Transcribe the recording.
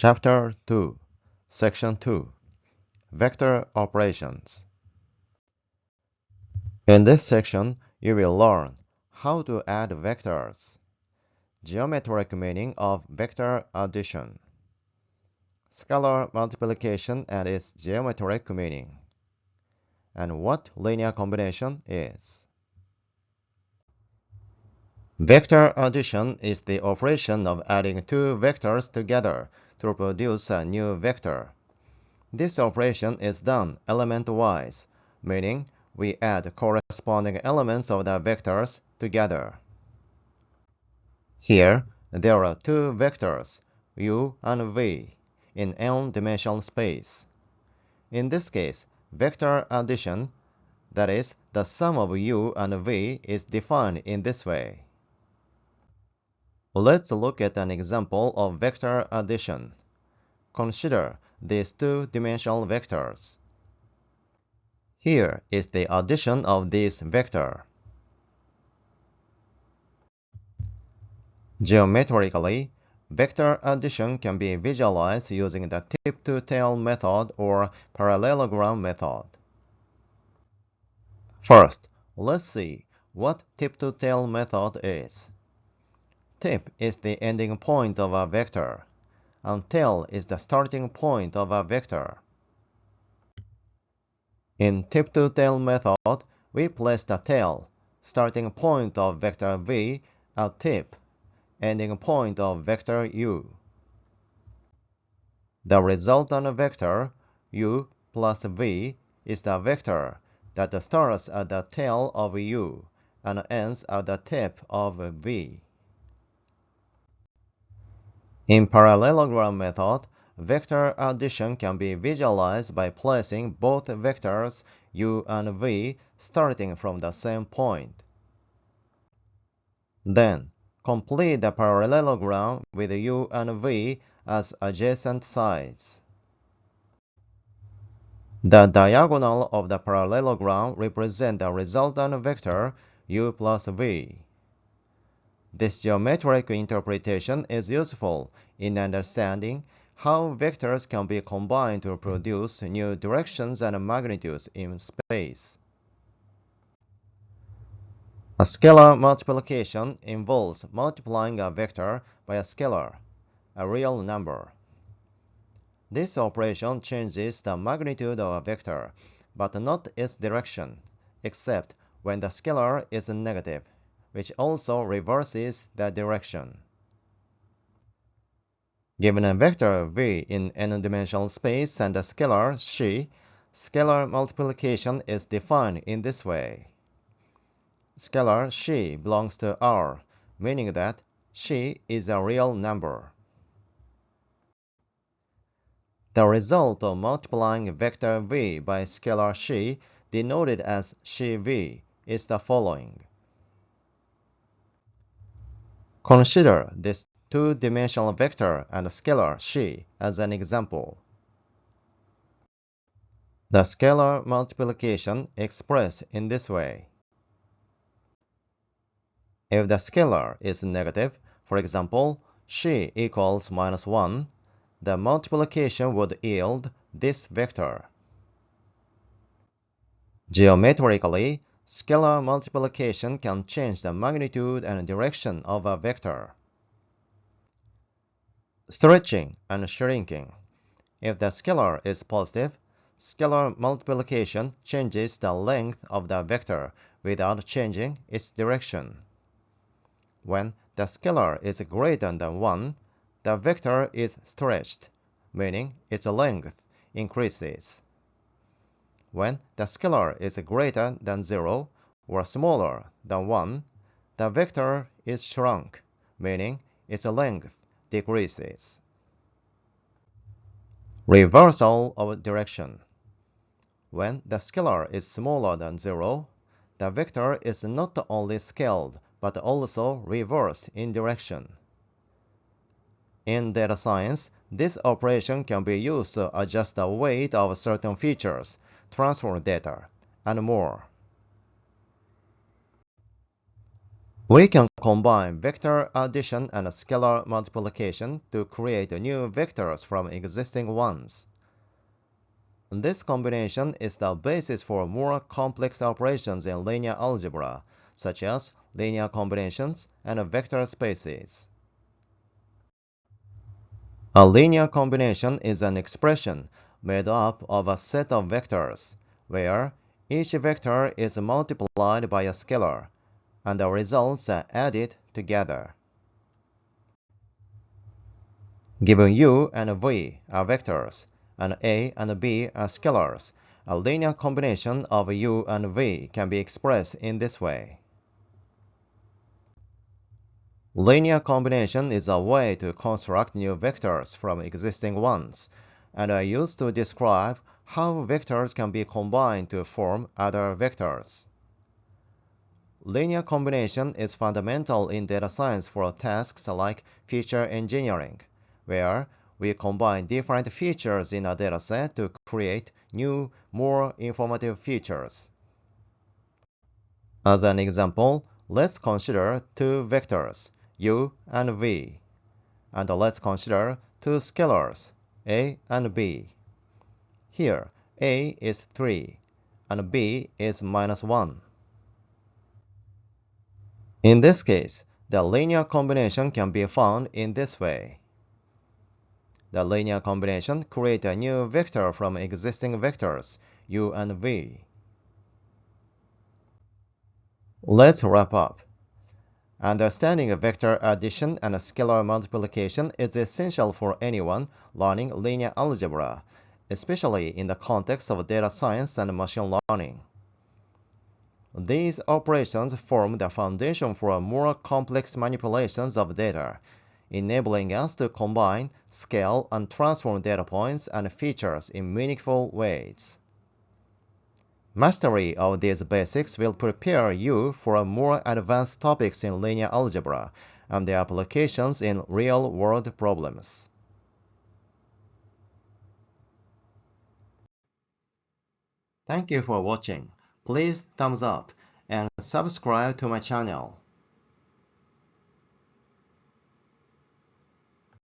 Chapter 2, Section 2, Vector Operations. In this section, you will learn how to add vectors, geometric meaning of vector addition, scalar multiplication and its geometric meaning, and what linear combination is. Vector addition is the operation of adding two vectors together to produce a new vector. This operation is done element-wise, meaning we add corresponding elements of the vectors together. Here, there are two vectors, u and v, in n-dimensional space. In this case, vector addition, that is, the sum of u and v, is defined in this way. Let's look at an example of vector addition. Consider these two-dimensional vectors. Here is the addition of this vector. Geometrically, vector addition can be visualized using the tip-to-tail method or parallelogram method. First, let's see what tip-to-tail method is. Tip is the ending point of a vector, and tail is the starting point of a vector. In tip-to-tail method, we place the tail, starting point of vector v, at tip, ending point of vector u. The resultant vector, u plus v, is the vector that starts at the tail of u and ends at the tip of v. In parallelogram method, vector addition can be visualized by placing both vectors u and v starting from the same point. Then, complete the parallelogram with u and v as adjacent sides. The diagonal of the parallelogram represents the resultant vector u plus v. This geometric interpretation is useful in understanding how vectors can be combined to produce new directions and magnitudes in space. A scalar multiplication involves multiplying a vector by a scalar, a real number. This operation changes the magnitude of a vector, but not its direction, except when the scalar is negative, which also reverses the direction. Given a vector v in n-dimensional space and a scalar xi, scalar multiplication is defined in this way. Scalar xi belongs to R, meaning that xi is a real number. The result of multiplying vector v by scalar xi, denoted as xv, is the following. Consider this two-dimensional vector and scalar xi as an example. The scalar multiplication expressed in this way. If the scalar is negative, for example, xi equals -1, the multiplication would yield this vector. Geometrically, scalar multiplication can change the magnitude and direction of a vector. Stretching and shrinking. If the scalar is positive, scalar multiplication changes the length of the vector without changing its direction. When the scalar is greater than 1, the vector is stretched, meaning its length increases. When the scalar is greater than 0 or smaller than 1, the vector is shrunk, meaning its length decreases. Reversal of direction. When the scalar is smaller than 0, the vector is not only scaled but also reversed in direction. In data science, this operation can be used to adjust the weight of certain features, transfer data, and more. We can combine vector addition and scalar multiplication to create new vectors from existing ones. This combination is the basis for more complex operations in linear algebra, such as linear combinations and vector spaces. A linear combination is an expression made up of a set of vectors, where each vector is multiplied by a scalar, and the results are added together. Given u and v are vectors, and a and b are scalars, a linear combination of u and v can be expressed in this way. Linear combination is a way to construct new vectors from existing ones, and are used to describe how vectors can be combined to form other vectors. Linear combination is fundamental in data science for tasks like feature engineering, where we combine different features in a dataset to create new, more informative features. As an example, let's consider two vectors, u and v, and let's consider two scalars, a and b. Here, a is 3, and b is -1. In this case, the linear combination can be found in this way. The linear combination creates a new vector from existing vectors, u and v. Let's wrap up. Understanding vector addition and scalar multiplication is essential for anyone learning linear algebra, especially in the context of data science and machine learning. These operations form the foundation for more complex manipulations of data, enabling us to combine, scale, and transform data points and features in meaningful ways. Mastery of these basics will prepare you for more advanced topics in linear algebra and their applications in real-world problems. Thank you for watching. Please thumbs up and subscribe to my channel.